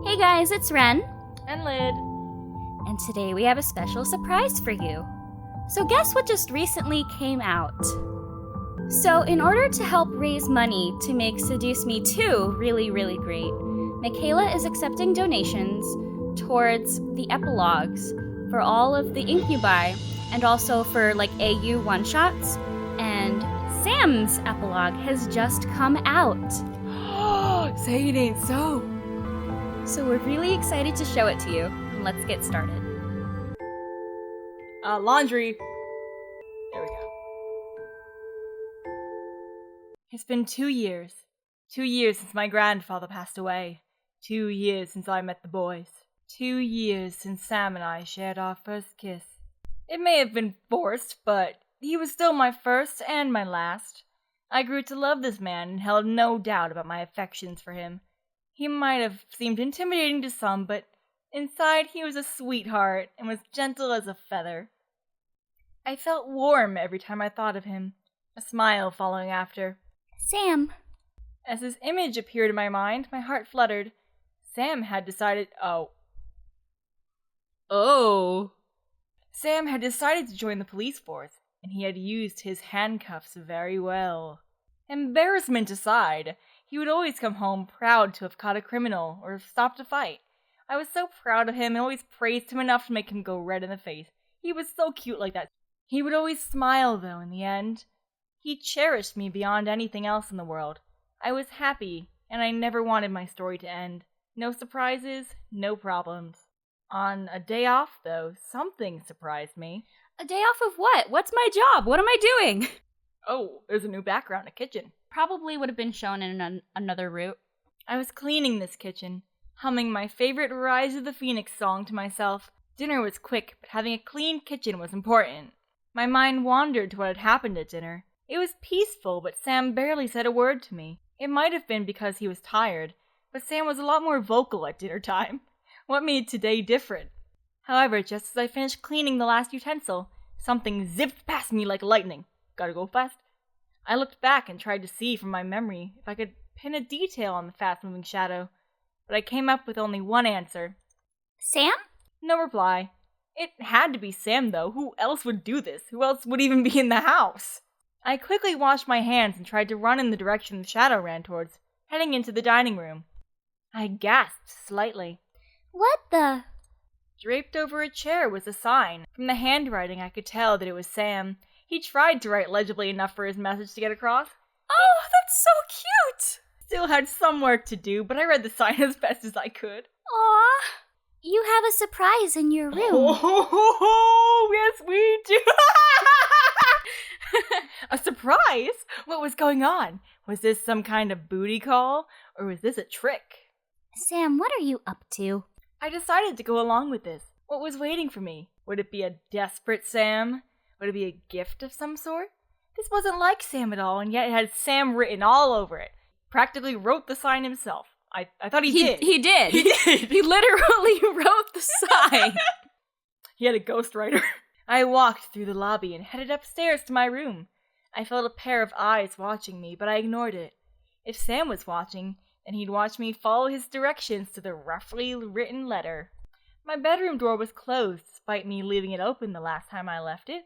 Hey guys, it's Ren, And Lid. and today we have a special surprise for you. So guess what just recently came out? So in order to help raise money to make Seduce Me 2 really, really great, Michaela is accepting donations towards the epilogues for all of the incubi and also for AU one-shots. And Sam's epilogue has just come out. Say it ain't so. So we're really excited to show it to you. Let's get started. Laundry. There we go. It's been 2 years. 2 years since my grandfather passed away. 2 years since I met the boys. 2 years since Sam and I shared our first kiss. It may have been forced, but he was still my first and my last. I grew to love this man and held no doubt about my affections for him. He might have seemed intimidating to some, but inside he was a sweetheart and was gentle as a feather. I felt warm every time I thought of him, a smile following after. Sam. As his image appeared in my mind, my heart fluttered. Sam had decided Sam had decided to join the police force, and he had used his handcuffs very well. Embarrassment aside, he would always come home proud to have caught a criminal or stopped a fight. I was so proud of him and always praised him enough to make him go red in the face. He was so cute like that. He would always smile, though, in the end. He cherished me beyond anything else in the world. I was happy, and I never wanted my story to end. No surprises, no problems. On a day off, though, something surprised me. A day off of what? What's my job? What am I doing? Oh, there's a new background, a kitchen. Probably would have been shown in another route. I was cleaning this kitchen, humming my favorite Rise of the Phoenix song to myself. Dinner was quick, but having a clean kitchen was important. My mind wandered to what had happened at dinner. It was peaceful, but Sam barely said a word to me. It might have been because he was tired, but Sam was a lot more vocal at dinner time. What made today different? However, just as I finished cleaning the last utensil, something zipped past me like lightning. Gotta go fast. I looked back and tried to see from my memory if I could pin a detail on the fast-moving shadow, but I came up with only one answer. Sam? No reply. It had to be Sam, though. Who else would do this? Who else would even be in the house? I quickly washed my hands and tried to run in the direction the shadow ran towards, heading into the dining room. I gasped slightly. What the? Draped over a chair was a sign. From the handwriting, I could tell that it was Sam. He tried to write legibly enough for his message to get across. Oh, that's so cute! Still had some work to do, but I read the sign as best as I could. Aw, you have a surprise in your room. Oh, yes we do! A surprise? What was going on? Was this some kind of booty call, or was this a trick? Sam, what are you up to? I decided to go along with this. What was waiting for me? Would it be a desperate Sam? Would it be a gift of some sort? This wasn't like Sam at all, and yet it had Sam written all over it. Practically wrote the sign himself. I thought he did. He did. He did. He literally wrote the sign. He had a ghostwriter. I walked through the lobby and headed upstairs to my room. I felt a pair of eyes watching me, but I ignored it. If Sam was watching, then he'd watch me follow his directions to the roughly written letter. My bedroom door was closed, despite me leaving it open the last time I left it.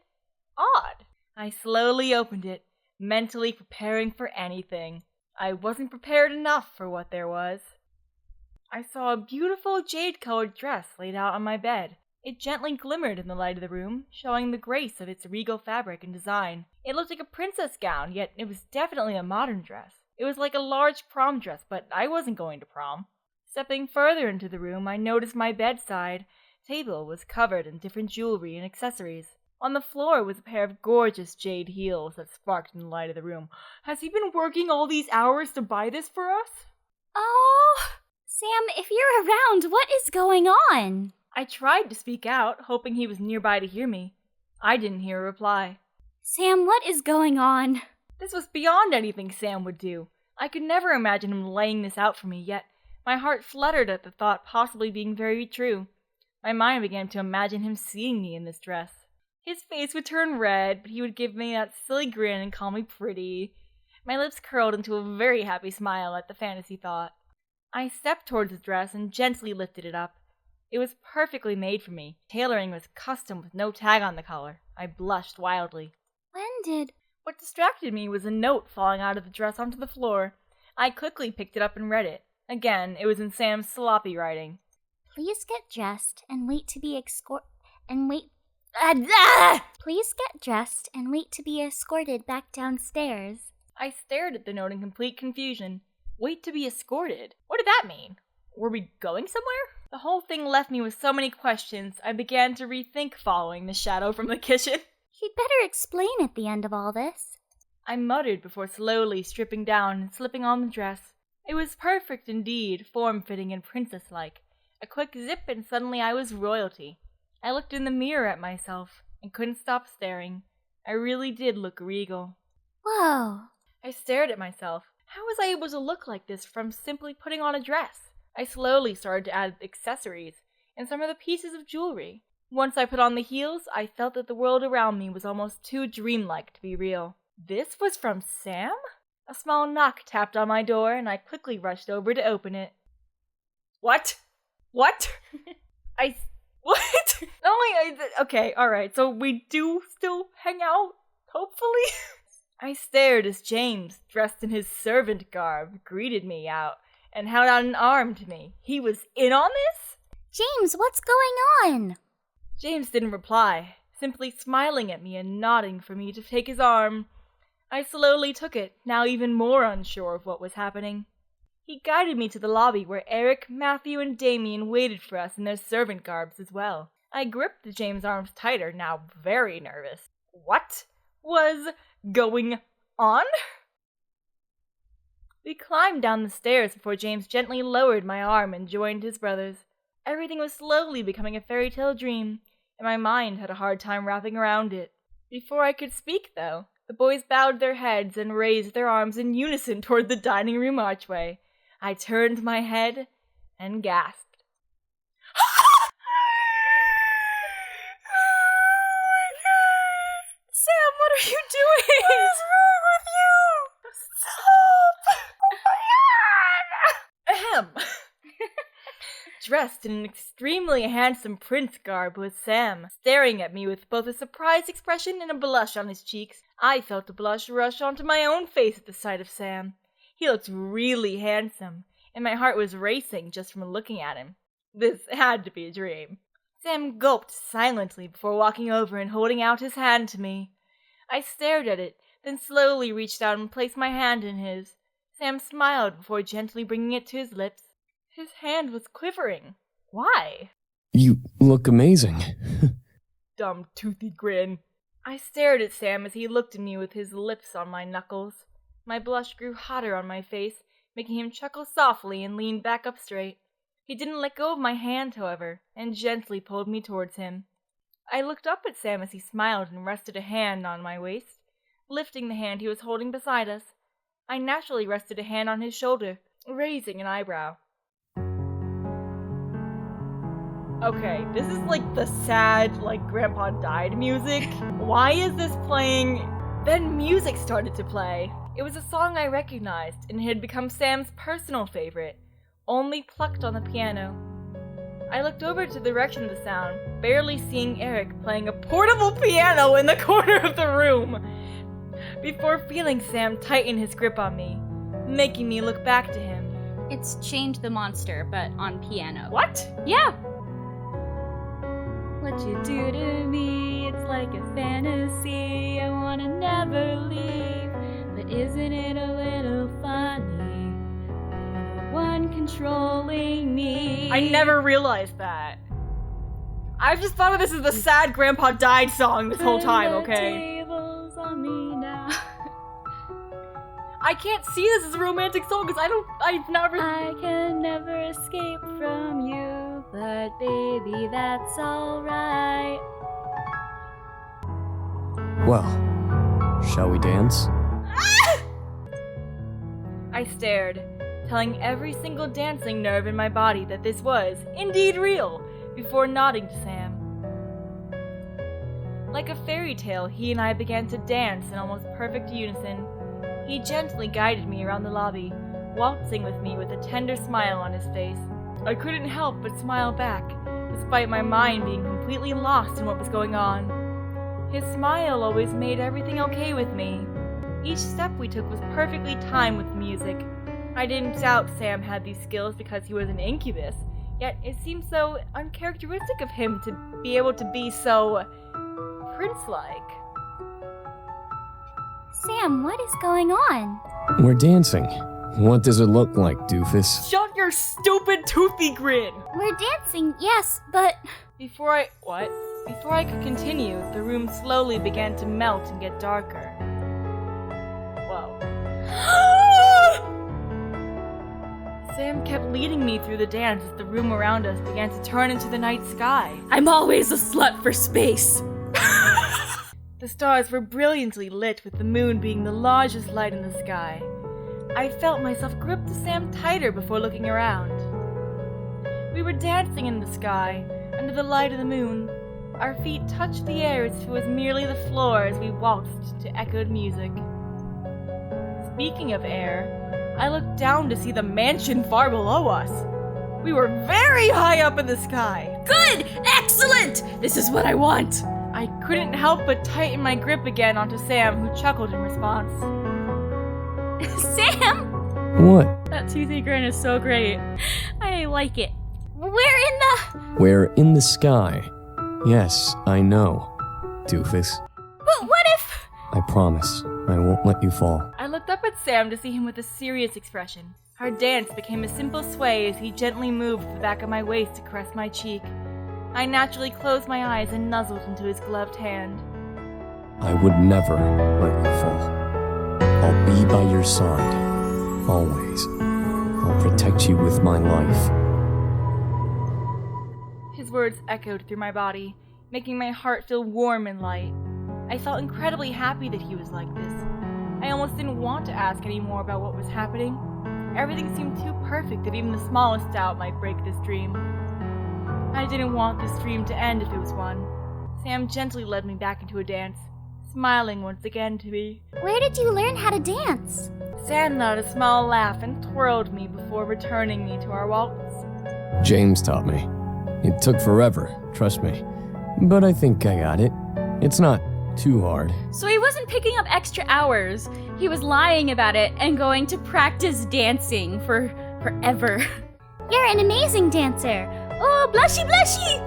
Odd. I slowly opened it, mentally preparing for anything. I wasn't prepared enough for what there was. I saw a beautiful jade-colored dress laid out on my bed. It gently glimmered in the light of the room, showing the grace of its regal fabric and design. It looked like a princess gown, yet it was definitely a modern dress. It was like a large prom dress, but I wasn't going to prom. Stepping further into the room, I noticed my bedside table was covered in different jewelry and accessories. On the floor was a pair of gorgeous jade heels that sparkled in the light of the room. Has he been working all these hours to buy this for us? Oh, Sam, if you're around, what is going on? I tried to speak out, hoping he was nearby to hear me. I didn't hear a reply. Sam, what is going on? This was beyond anything Sam would do. I could never imagine him laying this out for me, yet my heart fluttered at the thought possibly being very true. My mind began to imagine him seeing me in this dress. His face would turn red, but he would give me that silly grin and call me pretty. My lips curled into a very happy smile at the fantasy thought. I stepped towards the dress and gently lifted it up. It was perfectly made for me. Tailoring was custom with no tag on the collar. I blushed wildly. What distracted me was a note falling out of the dress onto the floor. I quickly picked it up and read it. Again, it was in Sam's sloppy writing. Please get dressed and wait to be escorted back downstairs. I stared at the note in complete confusion. Wait to be escorted? What did that mean? Were we going somewhere? The whole thing left me with so many questions, I began to rethink following the shadow from the kitchen. You'd better explain at the end of all this. I muttered before slowly stripping down and slipping on the dress. It was perfect indeed, form-fitting and princess-like. A quick zip and suddenly I was royalty. I looked in the mirror at myself and couldn't stop staring. I really did look regal. Whoa. I stared at myself. How was I able to look like this from simply putting on a dress? I slowly started to add accessories and some of the pieces of jewelry. Once I put on the heels, I felt that the world around me was almost too dreamlike to be real. This was from Sam? A small knock tapped on my door, and I quickly rushed over to open it. What? What? What? Okay, alright, so we do still hang out, hopefully? I stared as James, dressed in his servant garb, greeted me out and held out an arm to me. He was in on this? James, what's going on? James didn't reply, simply smiling at me and nodding for me to take his arm. I slowly took it, now even more unsure of what was happening. He guided me to the lobby where Eric, Matthew, and Damien waited for us in their servant garbs as well. I gripped James' arms tighter, now very nervous. What was going on? We climbed down the stairs before James gently lowered my arm and joined his brothers. Everything was slowly becoming a fairy tale dream, and my mind had a hard time wrapping around it. Before I could speak, though, the boys bowed their heads and raised their arms in unison toward the dining room archway. I turned my head and gasped. Sam, what are you doing? What is wrong with you? Stop! Ahem. Dressed in an extremely handsome prince garb was Sam, staring at me with both a surprised expression and a blush on his cheeks. I felt the blush rush onto my own face at the sight of Sam. He looked really handsome, and my heart was racing just from looking at him. This had to be a dream. Sam gulped silently before walking over and holding out his hand to me. I stared at it, then slowly reached out and placed my hand in his. Sam smiled before gently bringing it to his lips. His hand was quivering. Why? You look amazing. Dumb toothy grin. I stared at Sam as he looked at me with his lips on my knuckles. My blush grew hotter on my face, making him chuckle softly and lean back up straight. He didn't let go of my hand, however, and gently pulled me towards him. I looked up at Sam as he smiled and rested a hand on my waist. Lifting the hand he was holding beside us, I naturally rested a hand on his shoulder, raising an eyebrow. Okay, this is like the sad, Grandpa died music. Why is this playing? Then music started to play. It was a song I recognized, and it had become Sam's personal favorite, only plucked on the piano. I looked over to the direction of the sound, barely seeing Eric playing a portable piano in the corner of the room, before feeling Sam tighten his grip on me, making me look back to him. It's Change the Monster, but on piano. What? Yeah! What you do to me, it's like a fantasy. I wanna never leave, but isn't it a little funny? One controlling me. I never realized that. I've just thought of this as the sad Grandpa died song this whole time, okay? Tables on me now. I can't see this as a romantic song because I can never escape from you, but baby, that's alright. Well, shall we dance? I stared, telling every single dancing nerve in my body that this was, indeed, real, before nodding to Sam. Like a fairy tale, he and I began to dance in almost perfect unison. He gently guided me around the lobby, waltzing with me with a tender smile on his face. I couldn't help but smile back, despite my mind being completely lost in what was going on. His smile always made everything okay with me. Each step we took was perfectly timed with music. I didn't doubt Sam had these skills because he was an incubus, yet it seemed so uncharacteristic of him to be able to be so prince-like. Sam, what is going on? We're dancing. What does it look like, doofus? Shut your stupid toothy grin! We're dancing, yes, but... Before I could continue, the room slowly began to melt and get darker. Whoa. Sam kept leading me through the dance as the room around us began to turn into the night sky. I'm always a slut for space. The stars were brilliantly lit, with the moon being the largest light in the sky. I felt myself grip to Sam tighter before looking around. We were dancing in the sky, under the light of the moon. Our feet touched the air as if it was merely the floor as we waltzed to echoed music. Speaking of air, I looked down to see the mansion far below us. We were very high up in the sky. Good! Excellent! This is what I want! I couldn't help but tighten my grip again onto Sam, who chuckled in response. Sam! What? That toothy grin is so great. I like it. We're in the sky. Yes, I know, doofus. But what if... I promise, I won't let you fall. I looked up at Sam to see him with a serious expression. Our dance became a simple sway as he gently moved the back of my waist to caress my cheek. I naturally closed my eyes and nuzzled into his gloved hand. I would never let you fall. I'll be by your side, always. I'll protect you with my life. His words echoed through my body, making my heart feel warm and light. I felt incredibly happy that he was like this. I almost didn't want to ask any more about what was happening. Everything seemed too perfect that even the smallest doubt might break this dream. I didn't want this dream to end if it was one. Sam gently led me back into a dance, smiling once again to me. Where did you learn how to dance? Sam nodded a small laugh and twirled me before returning me to our waltz. James taught me. It took forever, trust me. But I think I got it. It's not too hard. So he wasn't picking up extra hours. He was lying about it and going to practice dancing for forever. You're an amazing dancer. Oh, blushy blushy!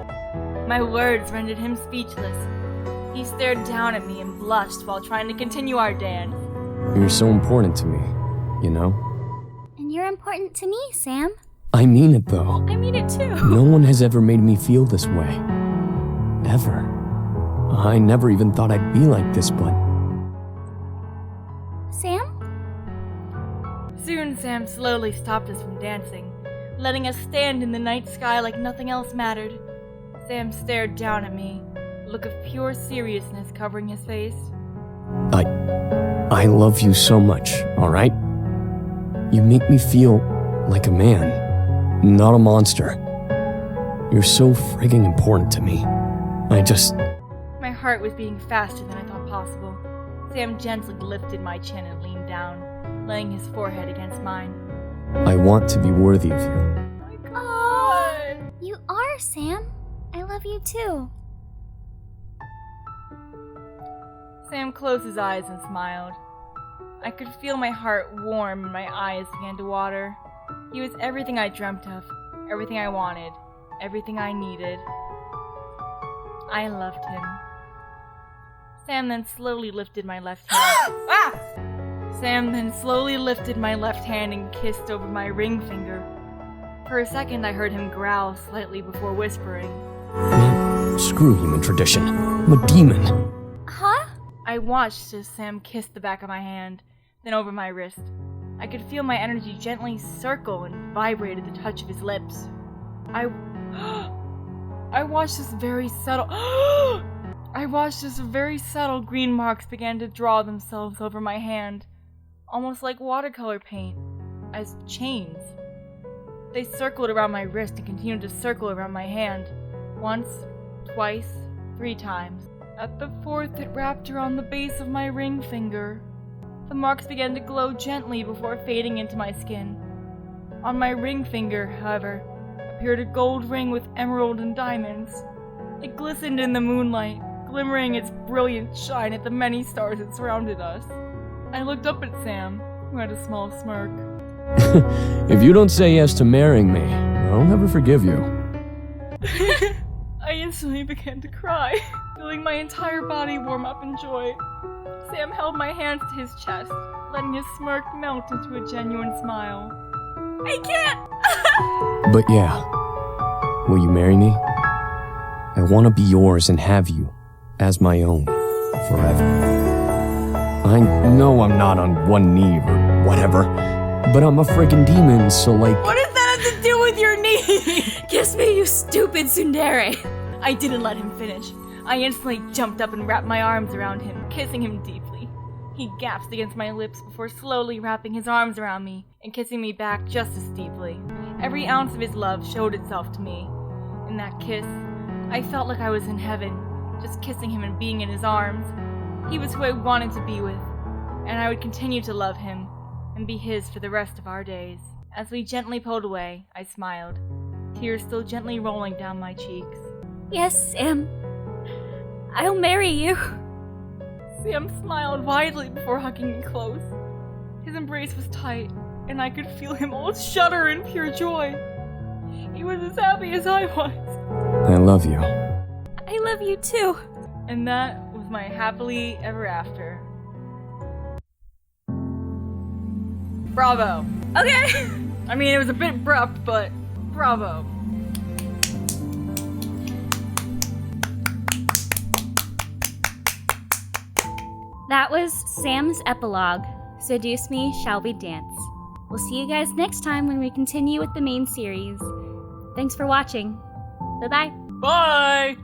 My words rendered him speechless. He stared down at me and blushed while trying to continue our dance. You're so important to me, you know? And you're important to me, Sam. I mean it, though. I mean it too. No one has ever made me feel this way. Ever. I never even thought I'd be like this, but... Sam? Soon Sam slowly stopped us from dancing, letting us stand in the night sky like nothing else mattered. Sam stared down at me, a look of pure seriousness covering his face. I love you so much, alright? You make me feel like a man, not a monster. You're so frigging important to me. My heart was beating faster than I thought possible. Sam gently lifted my chin and leaned down, laying his forehead against mine. I want to be worthy of you. Oh my God! You are, Sam. I love you too. Sam closed his eyes and smiled. I could feel my heart warm and my eyes began to water. He was everything I dreamt of, everything I wanted, everything I needed. I loved him. Sam then slowly lifted my left hand. Sam then slowly lifted my left hand and kissed over my ring finger. For a second I heard him growl slightly before whispering. Man, screw human tradition. I'm a demon. Huh? I watched as Sam kissed the back of my hand, then over my wrist. I could feel my energy gently circle and vibrate at the touch of his lips. I watched as very subtle green marks began to draw themselves over my hand, almost like watercolor paint, as chains. They circled around my wrist and continued to circle around my hand, once, twice, 3 times. At the 4th, it wrapped around the base of my ring finger. The marks began to glow gently before fading into my skin. On my ring finger, however, appeared a gold ring with emerald and diamonds. It glistened in the moonlight, glimmering its brilliant shine at the many stars that surrounded us. I looked up at Sam, who had a small smirk. If you don't say yes to marrying me, I'll never forgive you. I instantly began to cry, feeling my entire body warm up in joy. Sam held my hands to his chest, letting his smirk melt into a genuine smile. I can't! But yeah, will you marry me? I want to be yours and have you as my own forever. I know I'm not on one knee or whatever, but I'm a friggin' demon, so like... What does that have to do with your knee? Kiss me, you stupid tsundere! I didn't let him finish. I instantly jumped up and wrapped my arms around him, kissing him deeply. He gasped against my lips before slowly wrapping his arms around me and kissing me back just as deeply. Every ounce of his love showed itself to me. In that kiss, I felt like I was in heaven, just kissing him and being in his arms. He was who I wanted to be with, and I would continue to love him and be his for the rest of our days. As we gently pulled away, I smiled, tears still gently rolling down my cheeks. Yes, Sam. I'll marry you. Sam smiled widely before hugging me close. His embrace was tight, and I could feel him almost shudder in pure joy. He was as happy as I was. I love you. I love you too. And that was my happily ever after. Bravo. Okay. I mean, it was a bit abrupt, but bravo. That was Sam's epilogue, Seduce Me, Shall We Dance? We'll see you guys next time when we continue with the main series. Thanks for watching. Bye-bye. Bye!